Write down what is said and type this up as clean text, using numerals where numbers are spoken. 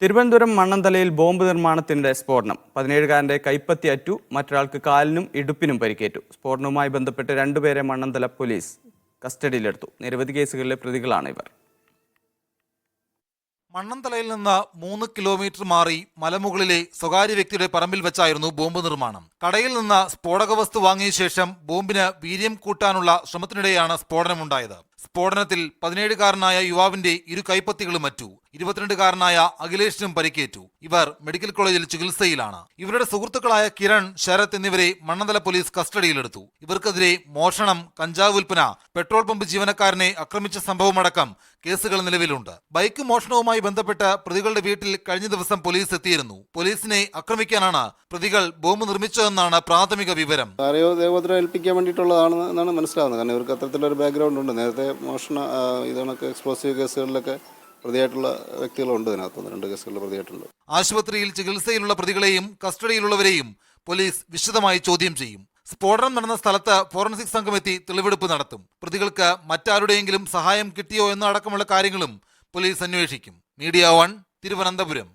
Thiruvananthapuram മണ്ണന്തലയിൽ bomb നിർമ്മാണത്തിന്റെ സ്ഫോടനം. 17-കാരന്റെ കൈപ്പത്തി അറ്റു, മറ്റൊരാൾക്ക് കാലിനും ഇടുപ്പിനും പരിക്കേറ്റു. സ്ഫോടനവുമായി ബന്ധപ്പെട്ട് രണ്ടുപേരെ മണ്ണന്തല പോലീസ് കസ്റ്റഡിയിലെടുത്തു. നിരവധി കേസുകളിലെ പ്രതികളാണ് ഇവർ. മണ്ണന്തലയിൽ നിന്ന് 3 കിലോമീറ്റർ മാറി മലമുകളിലെ സ്വകാര്യ വ്യക്തിയുടെ പറമ്പിൽ വെച്ചായിരുന്നു ബോംബ് നിർമ്മാണം. കടയിൽ നിന്ന് സ്ഫോടക വസ്തു വാങ്ങിയ ശേഷം ബോംബിന് വീര്യം കൂട്ടാനുള്ള ശ്രമത്തിനിടെയാണ് സ്ഫോടനമുണ്ടായത്. സ്ഫോടനത്തിൽ 17-കാരനായ യുവാവിന്റെ ഇരു കൈപ്പത്തികളും അറ്റു. 22-കാരനായ അഖിലേഷിനും പരിക്കേറ്റു. ഇവർ മെഡിക്കൽ കോളേജിൽ ചികിത്സയിലാണ്. ഇവരുടെ സുഹൃത്തുക്കളായ കിരൺ, ശരത് എന്നിവരെ മണ്ണന്തല പോലീസ് കസ്റ്റഡിയിലെടുത്തു. ഇവർക്കെതിരെ മോഷണം, കഞ്ചാവ് വിൽപ്പന, പെട്രോൾ പമ്പ് ജീവനക്കാരനെ ആക്രമിച്ച സംഭവമടക്കം കേസുകൾ നിലവിലുണ്ട്. ബൈക്ക് മോഷണവുമായി ബന്ധപ്പെട്ട് പ്രതികളുടെ വീട്ടിൽ കഴിഞ്ഞ ദിവസം പോലീസ് എത്തിയിരുന്നു. പോലീസിനെ ആക്രമിക്കാനാണ് പ്രതികൾ ബോംബ് നിർമ്മിച്ചതെന്നാണ് പ്രാഥമിക വിവരം. ആരെയോ ദേവോത്തരം ഏൽപ്പിക്കാൻ വേണ്ടിയിട്ടുള്ളതാണെന്നാണ് മനസ്സിലാവുന്നത്. കാരണം ഇവർക്ക് അത്തരത്തിലൊരു ബാക്ക്ഗ്രൗണ്ട് ഉണ്ട്. നേരത്തെ മോഷണ ഇതൊക്കെ എക്സ്പ്ലോസീവ് കേസുകളിലൊക്കെ പ്രതിയായിട്ടുള്ള വ്യക്തികളുണ്ട്. ഇതിനകത്തുനിന്ന് 2 കേസുകളിൽ പ്രതിയായിട്ടുണ്ട്. ആശുപത്രിയിൽ ചികിത്സയിലുള്ള പ്രതികളെയും കസ്റ്റഡിയിലുള്ളവരെയും പോലീസ് വിശദമായി ചോദ്യം ചെയ്യും. സ്ഫോടനം നടന്ന സ്ഥലത്ത് ഫോറൻസിക് സംഘം എത്തി തെളിവെടുപ്പ് നടത്തും. പ്രതികൾക്ക് മറ്റാരുടെയെങ്കിലും സഹായം കിട്ടിയോ എന്നടക്കമുള്ള കാര്യങ്ങളും പോലീസ് അന്വേഷിക്കും. മീഡിയ 1, തിരുവനന്തപുരം.